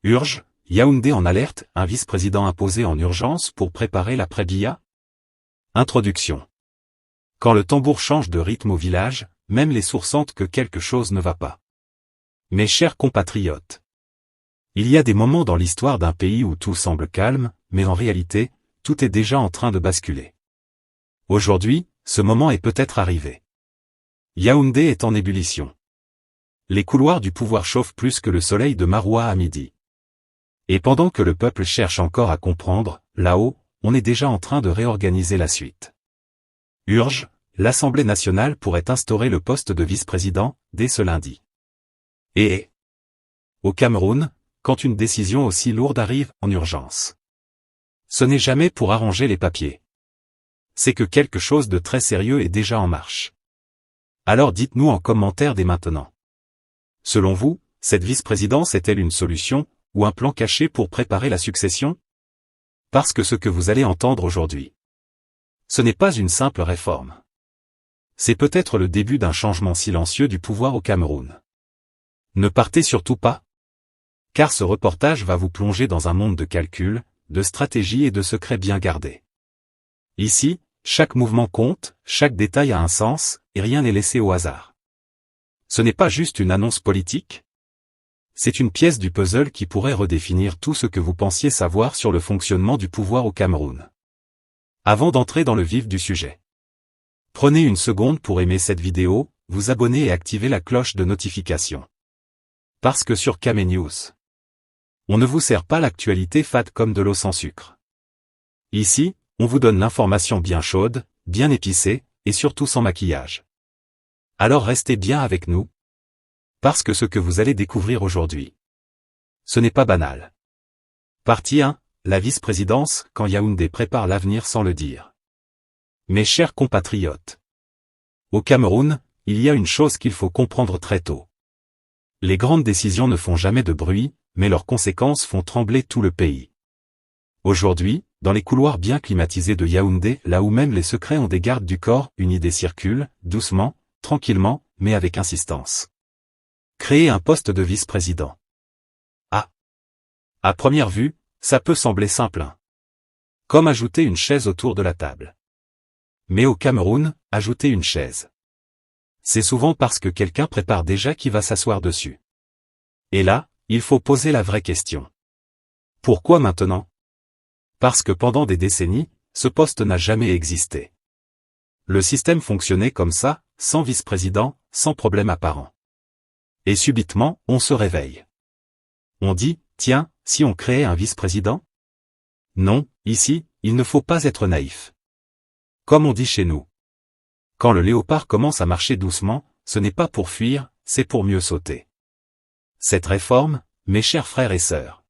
Urge, Yaoundé en alerte, un vice-président imposé en urgence pour préparer l'après-Biya. Introduction. Quand le tambour change de rythme au village, même les sourds sentent que quelque chose ne va pas. Mes chers compatriotes, il y a des moments dans l'histoire d'un pays où tout semble calme, mais en réalité, tout est déjà en train de basculer. Aujourd'hui, ce moment est peut-être arrivé. Yaoundé est en ébullition. Les couloirs du pouvoir chauffent plus que le soleil de Maroua à midi. Et pendant que le peuple cherche encore à comprendre, là-haut, on est déjà en train de réorganiser la suite. Urge, l'Assemblée nationale pourrait instaurer le poste de vice-président, dès ce lundi. Et au Cameroun, quand une décision aussi lourde arrive en urgence, ce n'est jamais pour arranger les papiers. C'est que quelque chose de très sérieux est déjà en marche. Alors dites-nous en commentaire dès maintenant. Selon vous, cette vice-présidence est-elle une solution, ou un plan caché pour préparer la succession? Parce que ce que vous allez entendre aujourd'hui, ce n'est pas une simple réforme. C'est peut-être le début d'un changement silencieux du pouvoir au Cameroun. Ne partez surtout pas, car ce reportage va vous plonger dans un monde de calculs, de stratégies et de secrets bien gardés. Ici, chaque mouvement compte, chaque détail a un sens, et rien n'est laissé au hasard. Ce n'est pas juste une annonce politique. C'est une pièce du puzzle qui pourrait redéfinir tout ce que vous pensiez savoir sur le fonctionnement du pouvoir au Cameroun. Avant d'entrer dans le vif du sujet, prenez une seconde pour aimer cette vidéo, vous abonner et activer la cloche de notification. Parce que sur Kamé News, on ne vous sert pas l'actualité fade comme de l'eau sans sucre. Ici, on vous donne l'information bien chaude, bien épicée, et surtout sans maquillage. Alors restez bien avec nous, parce que ce que vous allez découvrir aujourd'hui, ce n'est pas banal. Partie 1, la vice-présidence, quand Yaoundé prépare l'avenir sans le dire. Mes chers compatriotes, au Cameroun, il y a une chose qu'il faut comprendre très tôt. Les grandes décisions ne font jamais de bruit, mais leurs conséquences font trembler tout le pays. Aujourd'hui, dans les couloirs bien climatisés de Yaoundé, là où même les secrets ont des gardes du corps, une idée circule, doucement, tranquillement, mais avec insistance. Créer un poste de vice-président. À première vue, ça peut sembler simple. Comme ajouter une chaise autour de la table. Mais au Cameroun, ajouter une chaise, c'est souvent parce que quelqu'un prépare déjà qui va s'asseoir dessus. Et là, il faut poser la vraie question. Pourquoi maintenant? Parce que pendant des décennies, ce poste n'a jamais existé. Le système fonctionnait comme ça, sans vice-président, sans problème apparent. Et subitement, on se réveille. On dit, tiens, si on créait un vice-président? Non, ici, il ne faut pas être naïf. Comme on dit chez nous. Quand le léopard commence à marcher doucement, ce n'est pas pour fuir, c'est pour mieux sauter. Cette réforme, mes chers frères et sœurs,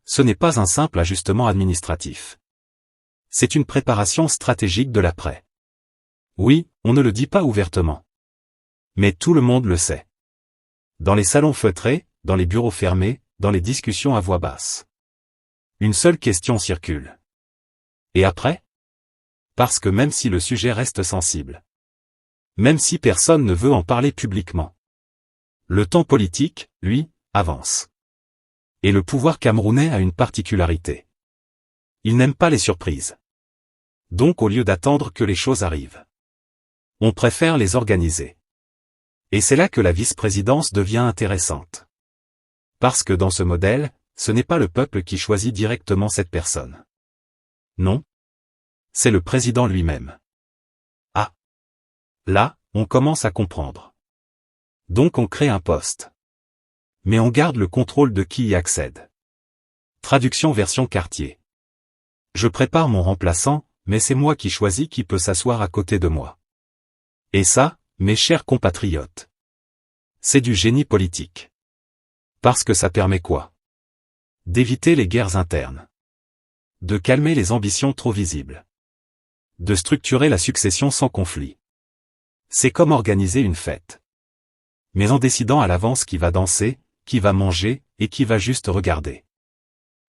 ce n'est pas un simple ajustement administratif. C'est une préparation stratégique de l'après. Oui, on ne le dit pas ouvertement. Mais tout le monde le sait. Dans les salons feutrés, dans les bureaux fermés, dans les discussions à voix basse. Une seule question circule. Et après? Parce que même si le sujet reste sensible, même si personne ne veut en parler publiquement, le temps politique, lui, avance. Et le pouvoir camerounais a une particularité. Il n'aime pas les surprises. Donc au lieu d'attendre que les choses arrivent, on préfère les organiser. Et c'est là que la vice-présidence devient intéressante. Parce que dans ce modèle, ce n'est pas le peuple qui choisit directement cette personne. Non. C'est le président lui-même. Ah. Là, on commence à comprendre. Donc on crée un poste. Mais on garde le contrôle de qui y accède. Traduction version quartier. Je prépare mon remplaçant, mais c'est moi qui choisis qui peut s'asseoir à côté de moi. Et ça, mes chers compatriotes, c'est du génie politique. Parce que ça permet quoi? D'éviter les guerres internes. De calmer les ambitions trop visibles. De structurer la succession sans conflit. C'est comme organiser une fête. Mais en décidant à l'avance qui va danser, qui va manger, et qui va juste regarder.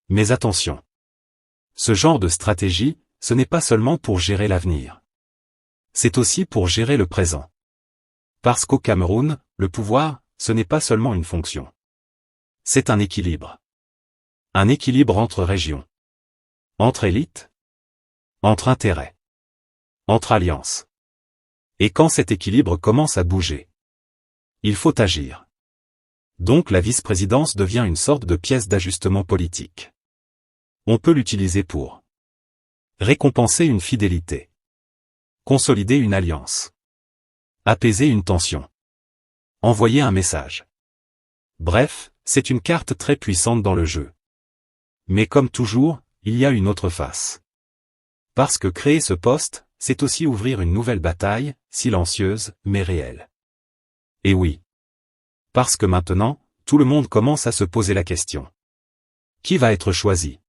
Mais attention. Ce genre de stratégie, ce n'est pas seulement pour gérer l'avenir. C'est aussi pour gérer le présent. Parce qu'au Cameroun, le pouvoir, ce n'est pas seulement une fonction. C'est un équilibre. Un équilibre entre régions. Entre élites. Entre intérêts. Entre alliances. Et quand cet équilibre commence à bouger, il faut agir. Donc la vice-présidence devient une sorte de pièce d'ajustement politique. On peut l'utiliser pour récompenser une fidélité, consolider une alliance, apaiser une tension, envoyer un message. Bref, c'est une carte très puissante dans le jeu. Mais comme toujours, il y a une autre face. Parce que créer ce poste, c'est aussi ouvrir une nouvelle bataille, silencieuse, mais réelle. Et oui. Parce que maintenant, tout le monde commence à se poser la question. Qui va être choisi?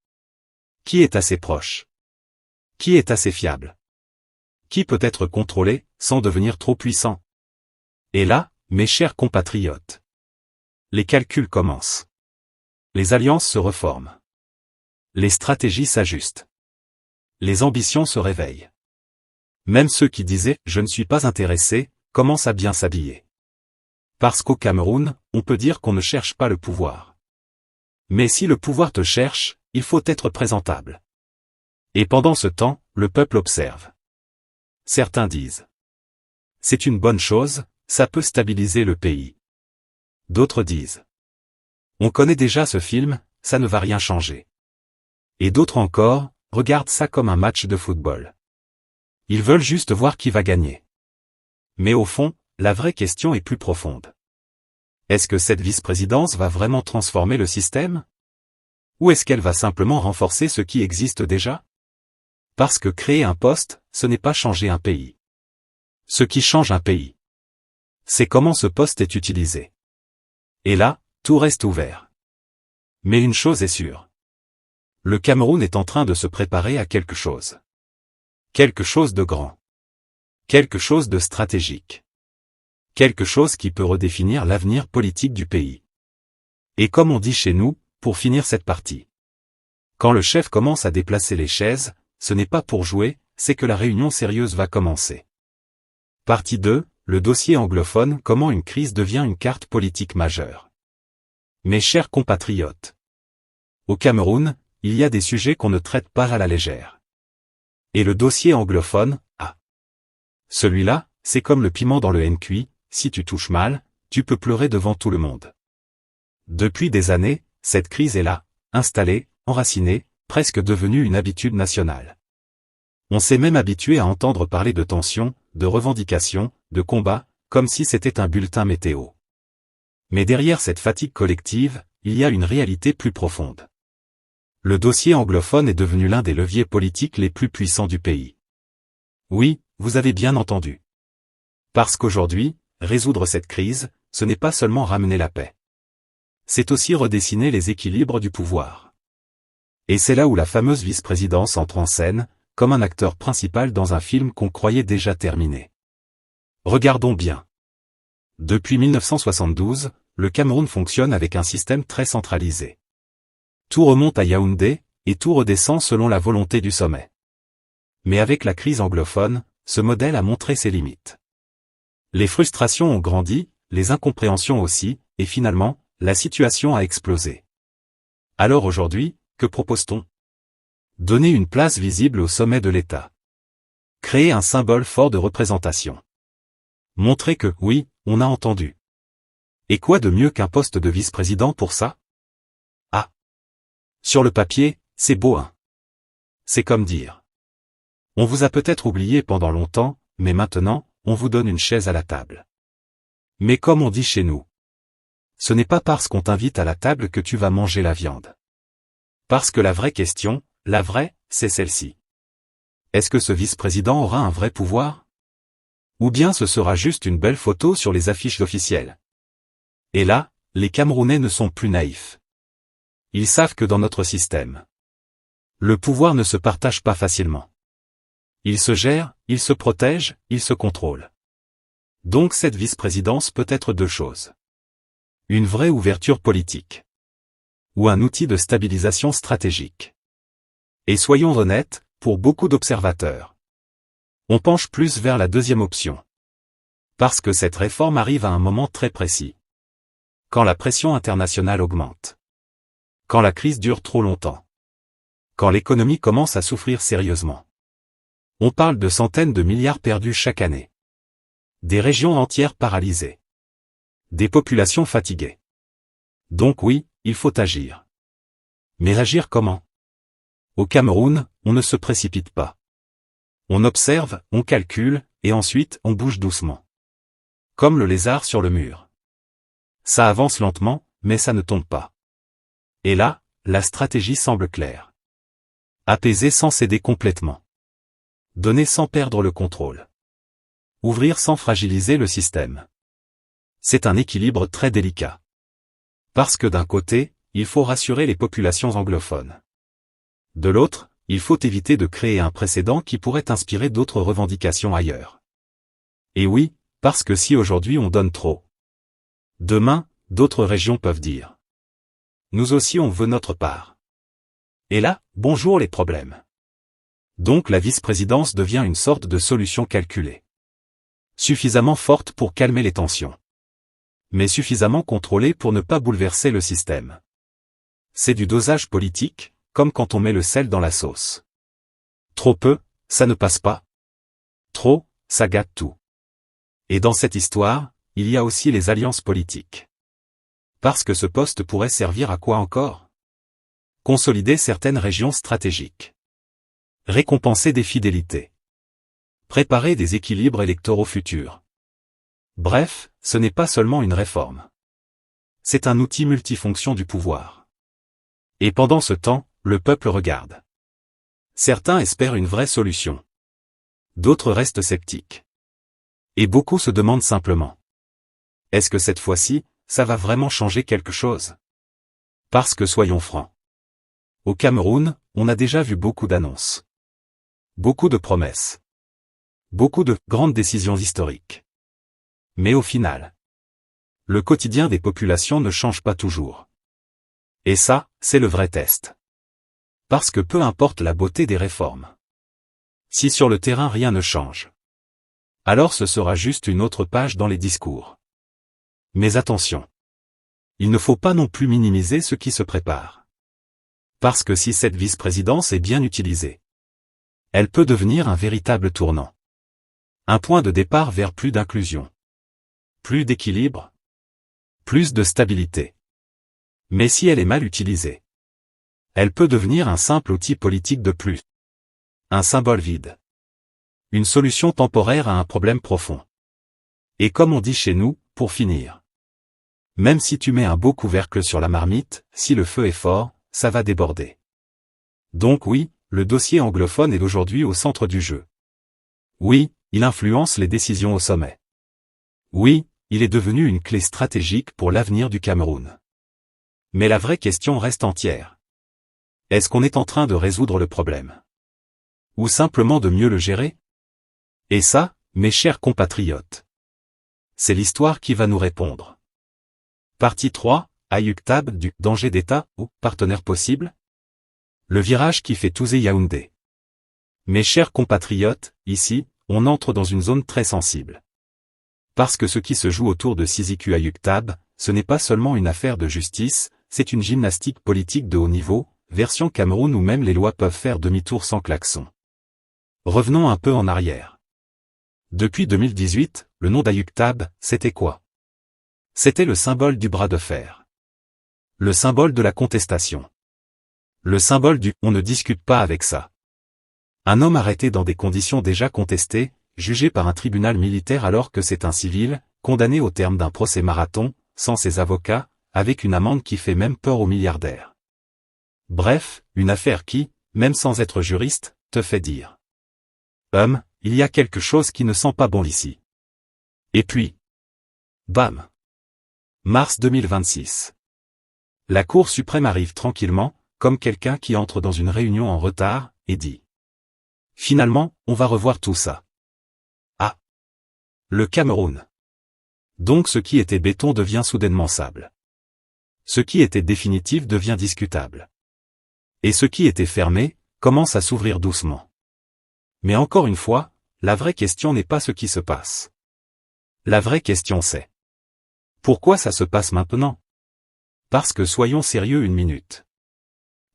Qui est assez proche? Qui est assez fiable? Qui peut être contrôlé, sans devenir trop puissant? Et là, mes chers compatriotes, les calculs commencent. Les alliances se reforment. Les stratégies s'ajustent. Les ambitions se réveillent. Même ceux qui disaient « je ne suis pas intéressé » commencent à bien s'habiller. Parce qu'au Cameroun, on peut dire qu'on ne cherche pas le pouvoir. Mais si le pouvoir te cherche, il faut être présentable. Et pendant ce temps, le peuple observe. Certains disent « c'est une bonne chose, ça peut stabiliser le pays ». D'autres disent « on connaît déjà ce film, ça ne va rien changer ». Et d'autres encore, regardent ça comme un match de football. Ils veulent juste voir qui va gagner. Mais au fond, la vraie question est plus profonde. Est-ce que cette vice-présidence va vraiment transformer le système? Ou est-ce qu'elle va simplement renforcer ce qui existe déjà? Parce que créer un poste, ce n'est pas changer un pays. Ce qui change un pays, c'est comment ce poste est utilisé. Et là, tout reste ouvert. Mais une chose est sûre. Le Cameroun est en train de se préparer à quelque chose. Quelque chose de grand. Quelque chose de stratégique. Quelque chose qui peut redéfinir l'avenir politique du pays. Et comme on dit chez nous, pour finir cette partie. Quand le chef commence à déplacer les chaises, ce n'est pas pour jouer, c'est que la réunion sérieuse va commencer. Partie 2, le dossier anglophone, comment une crise devient une carte politique majeure. Mes chers compatriotes. Au Cameroun, il y a des sujets qu'on ne traite pas à la légère. Et le dossier anglophone, celui-là, c'est comme le piment dans le NQI, si tu touches mal, tu peux pleurer devant tout le monde. Depuis des années, cette crise est là, installée, enracinée, presque devenue une habitude nationale. On s'est même habitué à entendre parler de tensions, de revendications, de combats, comme si c'était un bulletin météo. Mais derrière cette fatigue collective, il y a une réalité plus profonde. Le dossier anglophone est devenu l'un des leviers politiques les plus puissants du pays. Oui, vous avez bien entendu. Parce qu'aujourd'hui, résoudre cette crise, ce n'est pas seulement ramener la paix. C'est aussi redessiner les équilibres du pouvoir. Et c'est là où la fameuse vice-présidence entre en scène, comme un acteur principal dans un film qu'on croyait déjà terminé. Regardons bien. Depuis 1972, le Cameroun fonctionne avec un système très centralisé. Tout remonte à Yaoundé, et tout redescend selon la volonté du sommet. Mais avec la crise anglophone, ce modèle a montré ses limites. Les frustrations ont grandi, les incompréhensions aussi, et finalement, la situation a explosé. Alors aujourd'hui, que propose-t-on? Donner une place visible au sommet de l'État. Créer un symbole fort de représentation. Montrer que, oui, on a entendu. Et quoi de mieux qu'un poste de vice-président pour ça? Sur le papier, c'est beau hein. C'est comme dire. On vous a peut-être oublié pendant longtemps, mais maintenant, on vous donne une chaise à la table. Mais comme on dit chez nous, ce n'est pas parce qu'on t'invite à la table que tu vas manger la viande. Parce que la vraie question, la vraie, c'est celle-ci. Est-ce que ce vice-président aura un vrai pouvoir? Ou bien ce sera juste une belle photo sur les affiches officielles? Et là, les Camerounais ne sont plus naïfs. Ils savent que dans notre système, le pouvoir ne se partage pas facilement. Il se gère, il se protège, il se contrôle. Donc cette vice-présidence peut être deux choses. Une vraie ouverture politique. Ou un outil de stabilisation stratégique. Et soyons honnêtes, pour beaucoup d'observateurs, on penche plus vers la deuxième option. Parce que cette réforme arrive à un moment très précis. Quand la pression internationale augmente. Quand la crise dure trop longtemps. Quand l'économie commence à souffrir sérieusement. On parle de centaines de milliards perdus chaque année. Des régions entières paralysées. Des populations fatiguées. Donc oui, il faut agir. Mais agir comment? Au Cameroun, on ne se précipite pas. On observe, on calcule, et ensuite on bouge doucement. Comme le lézard sur le mur. Ça avance lentement, mais ça ne tombe pas. Et là, la stratégie semble claire. Apaiser sans céder complètement. Donner sans perdre le contrôle. Ouvrir sans fragiliser le système. C'est un équilibre très délicat. Parce que d'un côté, il faut rassurer les populations anglophones. De l'autre, il faut éviter de créer un précédent qui pourrait inspirer d'autres revendications ailleurs. Et oui, parce que si aujourd'hui on donne trop, demain, d'autres régions peuvent dire. Nous aussi on veut notre part. Et là, bonjour les problèmes. Donc la vice-présidence devient une sorte de solution calculée. Suffisamment forte pour calmer les tensions. Mais suffisamment contrôlée pour ne pas bouleverser le système. C'est du dosage politique, comme quand on met le sel dans la sauce. Trop peu, ça ne passe pas. Trop, ça gâte tout. Et dans cette histoire, il y a aussi les alliances politiques. Parce que ce poste pourrait servir à quoi encore? Consolider certaines régions stratégiques. Récompenser des fidélités. Préparer des équilibres électoraux futurs. Bref, ce n'est pas seulement une réforme. C'est un outil multifonction du pouvoir. Et pendant ce temps, le peuple regarde. Certains espèrent une vraie solution. D'autres restent sceptiques. Et beaucoup se demandent simplement. Est-ce que cette fois-ci, ça va vraiment changer quelque chose? Parce que soyons francs. Au Cameroun, on a déjà vu beaucoup d'annonces. Beaucoup de promesses. Beaucoup de grandes décisions historiques. Mais au final, le quotidien des populations ne change pas toujours. Et ça, c'est le vrai test. Parce que peu importe la beauté des réformes. Si sur le terrain rien ne change, alors ce sera juste une autre page dans les discours. Mais attention. Il ne faut pas non plus minimiser ce qui se prépare. Parce que si cette vice-présidence est bien utilisée, elle peut devenir un véritable tournant. Un point de départ vers plus d'inclusion. Plus d'équilibre. Plus de stabilité. Mais si elle est mal utilisée, elle peut devenir un simple outil politique de plus. Un symbole vide. Une solution temporaire à un problème profond. Et comme on dit chez nous, pour finir. Même si tu mets un beau couvercle sur la marmite, si le feu est fort, ça va déborder. Donc oui, le dossier anglophone est aujourd'hui au centre du jeu. Oui, il influence les décisions au sommet. Oui, il est devenu une clé stratégique pour l'avenir du Cameroun. Mais la vraie question reste entière. Est-ce qu'on est en train de résoudre le problème? Ou simplement de mieux le gérer? Et ça, mes chers compatriotes, c'est l'histoire qui va nous répondre. Partie 3, Ayuktab du danger d'État ou partenaire possible? Le virage qui fait tousser Yaoundé. Mes chers compatriotes, ici, on entre dans une zone très sensible. Parce que ce qui se joue autour de Siziku Ayuktab, ce n'est pas seulement une affaire de justice, c'est une gymnastique politique de haut niveau, version Cameroun où même les lois peuvent faire demi-tour sans klaxon. Revenons un peu en arrière. Depuis 2018, le nom d'Ayuktab, c'était quoi? C'était le symbole du bras de fer. Le symbole de la contestation. Le symbole du « on ne discute pas avec ça ». Un homme arrêté dans des conditions déjà contestées, jugé par un tribunal militaire alors que c'est un civil, condamné au terme d'un procès marathon, sans ses avocats, avec une amende qui fait même peur aux milliardaires. Bref, une affaire qui, même sans être juriste, te fait dire. Il y a quelque chose qui ne sent pas bon ici. Et puis, bam. Mars 2026. La Cour suprême arrive tranquillement, comme quelqu'un qui entre dans une réunion en retard, et dit. Finalement, on va revoir tout ça. Ah. Le Cameroun. Donc ce qui était béton devient soudainement sable. Ce qui était définitif devient discutable. Et ce qui était fermé, commence à s'ouvrir doucement. Mais encore une fois, la vraie question n'est pas ce qui se passe. La vraie question c'est. Pourquoi ça se passe maintenant? Parce que soyons sérieux une minute.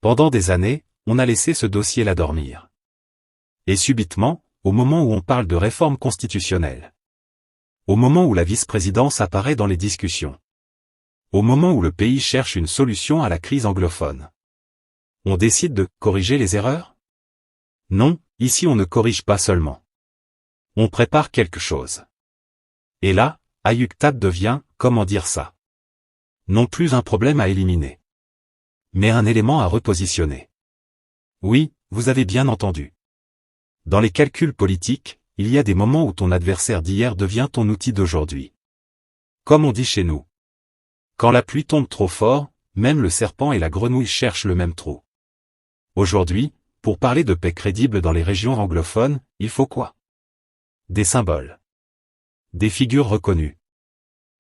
Pendant des années, on a laissé ce dossier là dormir. Et subitement, au moment où on parle de réforme constitutionnelle, au moment où la vice-présidence apparaît dans les discussions, au moment où le pays cherche une solution à la crise anglophone, on décide de corriger les erreurs? Non, ici on ne corrige pas seulement. On prépare quelque chose. Et là, Ayuk-Tat devient, comment dire ça? Non plus un problème à éliminer, mais un élément à repositionner. Oui, vous avez bien entendu. Dans les calculs politiques, il y a des moments où ton adversaire d'hier devient ton outil d'aujourd'hui. Comme on dit chez nous. Quand la pluie tombe trop fort, même le serpent et la grenouille cherchent le même trou. Aujourd'hui, pour parler de paix crédible dans les régions anglophones, il faut quoi? Des symboles. Des figures reconnues.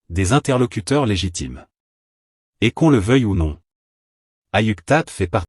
Des interlocuteurs légitimes. Et qu'on le veuille ou non. Ayuk-Tat fait partie